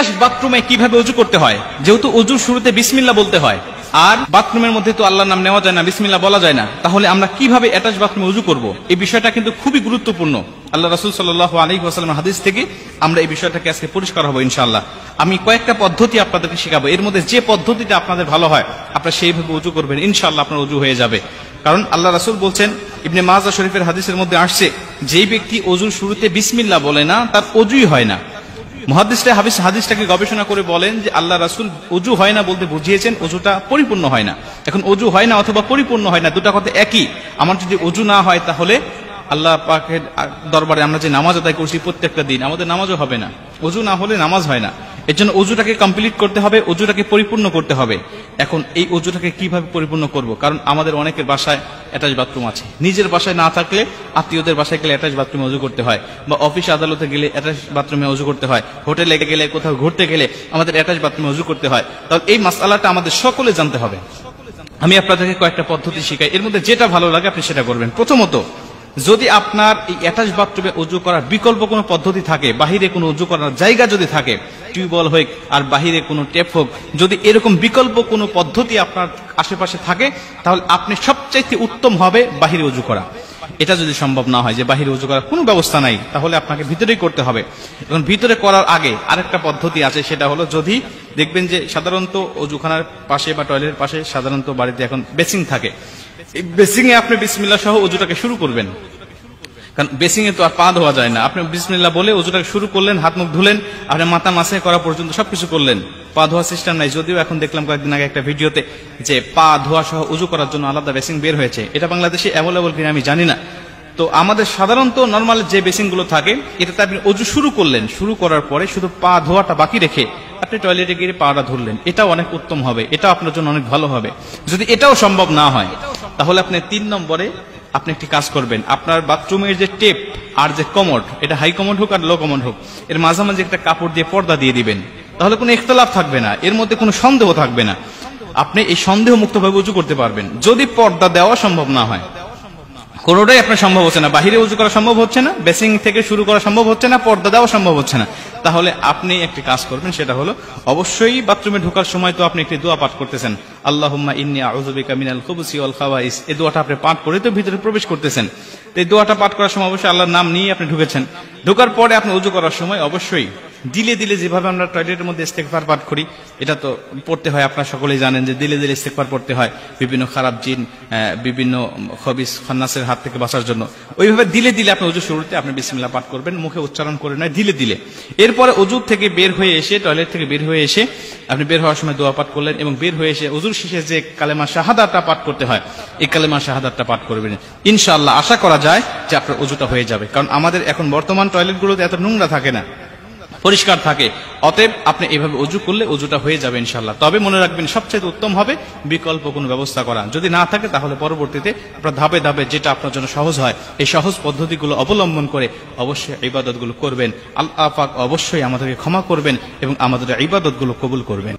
Attached বাথরুমে কিভাবে ওযু করতে হয়, যেহেতু ওযুর শুরুতে বিসমিল্লাহ বলতে হয় আর বাথরুমের মধ্যে তো আল্লাহর নাম নেওয়া যায় না, বিসমিল্লাহ বলা যায় না, তাহলে আমরা কিভাবে অ্যাটাচড বাথরুমে ওযু করব, এই বিষয়টা কিন্তু খুবই গুরুত্বপূর্ণ। আল্লাহ রাসূল সাল্লাল্লাহু আলাইহি ওয়াসাল্লামের হাদিস থেকে আমরা এই বিষয়টাকে আজকে পরিষ্কার হবো ইনশাআল্লাহ। আমি কয়েকটা পদ্ধতি আপনাদেরকে শেখাবো, এর মধ্যে যে পদ্ধতিটা আপনাদের ভালো হয় আপনারা সেইভাবে ওযু করবেন, ইনশাআল্লাহ আপনার ওযু হয়ে যাবে। কারণ আল্লাহ রাসূল বলছেন, ইবনে মাজা শরীফের হাদিসের মধ্যে আসছে, যেই ব্যক্তি ওযুর শুরুতে বিসমিল্লাহ বলে না তার ওযুই হয় না। মুহাদ্দিসরা হাদিসটাকে গবেষণা করে বলেন যে আল্লাহ রাসূল ওযু হয় না বলতে বুঝিয়েছেন ওযুটা পরিপূর্ণ হয় না। এখন ওযু হয় না অথবা পরিপূর্ণ হয় না, দুটা কথা একই। আমার যদি ওযু না হয় তাহলে আল্লাহ পাকের দরবারে আমরা যে নামাজ আদায় করছি প্রত্যেকটা দিন, আমাদের নামাজও হবে না। ওযু না হলে নামাজ হয় না। এর জন্য ওযুটাকে কমপ্লিট করতে হবে, ওযুটাকে পরিপূর্ণ করতে হবে। এখন এই ওযুটাকে কিভাবে পরিপূর্ণ করব? কারণ আমাদের অনেকের বাসায় অ্যাটাচ বাথরুম আছে, নিজের বাসায় না থাকলে আত্মীয়দের বাসায় গেলে অ্যাটাচ বাথরুমে ওযু করতে হয়, বা অফিস আদালতে গেলে অ্যাটাচ বাথরুমে ওযু করতে হয়, হোটেলে গেলে কোথাও ঘুরতে গেলে আমাদের অ্যাটাচ বাথরুমে ওযু করতে হয়। তাহলে এই মাসআলাটা আমাদের সকলে জানতে হবে। আমি আপনাদেরকে কয়েকটা পদ্ধতি শিখাই, এর মধ্যে যেটা ভালো লাগে আপনি সেটা করবেন। প্রথমত, যদি আপনার এই অ্যাটাচ বাথরুমে ওযু করার বিকল্প কোনো পদ্ধতি থাকে, বাহিরে কোনো ওযু করার জায়গা যদি থাকে, টিউবওয়েল হোক আর বাহিরে কোনো টেপ হোক, যদি এরকম বিকল্প কোনো পদ্ধতি আপনার আশেপাশে থাকে তাহলে আপনি সবচাইতে উত্তম হবে বাহিরে ওযু করা। এটা যদি সম্ভব না হয় যে বাহিরে ওযু করার কোনো ব্যবস্থা নাই, তাহলে আপনাকে ভিতরেই করতে হবে। এবং ভিতরে করার আগে আরেকটা পদ্ধতি আছে, সেটা হলো, যদি দেখবেন যে সাধারণত ওযুখানার পাশে বা টয়লেটের পাশে সাধারণত বাড়িতে এখন বেসিং থাকে, এই বেসিং এ আপনি বিসমিল্লাহ সহ ওযুটাকে শুরু করবেন। কারণ বেসিং এ তো আর পা ধোয়া যায় না, আপনি বিসমিল্লাহ বলে ওযুটাকে শুরু করলেন, হাত মুখ ধুলেন, আপনি মাথা মাসে করা পর্যন্ত সবকিছু করলেন, পা ধোয়া সিস্টেম নাই। যদিও এখন দেখলাম কয়েকদিন আগে একটা ভিডিওতে যে পা ধোয়া সহ ওযু করার জন্য আলাদা বেসিং বের হয়েছে, এটা বাংলাদেশে অ্যাভেলেবল কিনা আমি জানি না। তো আমাদের সাধারণত নর্মাল যে বেসিং গুলো থাকে, এটাতে আপনি ওযু শুরু করলেন, শুরু করার পরে শুধু পা ধোয়াটা বাকি রেখে আপনি টয়লেটে গিয়ে পাটা ধরলেন, এটাও অনেক উত্তম হবে, এটাও আপনার জন্য অনেক ভালো হবে। যদি এটাও সম্ভব না হয় তাহলে আপনি 3 নম্বরে আপনি একটি কাজ করবেন, আপনার বাথরুমের যে টেপ আর যে কমোড, এটা হাই কমোড হোক আর লো কমোড হোক, এর মাঝামাঝি একটা কাপড় দিয়ে পর্দা দিয়ে দিবেন। তাহলে কোনো ইখতিলাফ থাকবে না, এর মধ্যে কোনো সন্দেহ থাকবে না, আপনি এই সন্দেহ মুক্তভাবে ওযু করতে পারবেন। যদি পর্দা দেওয়া সম্ভব না হয়, কোনোটাই আপনার সম্ভব হচ্ছে না, বাহিরে ওযু করা সম্ভব হচ্ছে না, বেসিং থেকে শুরু করা সম্ভব হচ্ছে না, পর্দা দেওয়া সম্ভব হচ্ছে না, তাহলে আপনি একটি কাজ করবেন, সেটা হলো অবশ্যই বাথরুমে ঢোকার সময় তো আপনি একটি দোয়া পাঠ করতেছেন, আল্লাহুম্মা ইন্নী আউযু বিকা মিনাল খুবুসি ওয়াল খাবাইস। এই দোয়াটা আপনি পাঠ করে তো ভিতরে প্রবেশ করতেছেন। এই দোয়াটা পাঠ করার সময় অবশ্যই আল্লাহর নাম নিয়ে আপনি ঢুকেছেন। ঢোকার পরে আপনি ওযু করার সময় অবশ্যই দিলে দিলে, যেভাবে আমরা টয়লেটের মধ্যে ইস্তেগফার পাঠ করি, এটা তো পড়তে হয়, আপনারা সকলেই জানেন যে দিলে দিলে ইস্তেগফার পড়তে হয় বিভিন্ন খারাপ জিন, বিভিন্ন খবিস খান্নাসের হাত থেকে বাঁচার জন্য। ওইভাবে দিলে দিলে আপনি ওযু শুরুতে আপনি বিসমিল্লাহ পাঠ করবেন, মুখে উচ্চারণ করে নয়, দিলে দিলে। এরপরে ওযু থেকে বের হয়ে এসে, টয়লেট থেকে বের হয়ে এসে আপনি বের হওয়ার সময় দোয়া পাঠ করলেন, এবং বের হয়ে এসে ওযুর শেষে যে কালেমা শাহাদাতটা পাঠ করতে হয়, এই কালেমা শাহাদাতটা পাঠ করবেন। ইনশাআল্লাহ আশা করা যায় যে আপনার ওযুটা হয়ে যাবে। কারণ আমাদের এখন বর্তমান টয়লেটগুলোতে এত নোংরা থাকে না, পরিষ্কার থাকে। অতএব আপনি এইভাবে ওযু করলে ওযুটা হয়ে যাবে ইনশাআল্লাহ। তবে মনে রাখবেন, সবচেয়ে উত্তম হবে বিকল্প কোনো ব্যবস্থা করা। যদি না থাকে তাহলে পরবর্তীতে আপনারা ধাপে ধাপে যেটা আপনার জন্য সহজ হয়, এই সহজ পদ্ধতিগুলো অবলম্বন করে অবশ্যই ইবাদতগুলো করবেন। আল্লাহ পাক অবশ্যই আমাদেরকে ক্ষমা করবেন এবং আমাদের ইবাদতগুলো কবুল করবেন।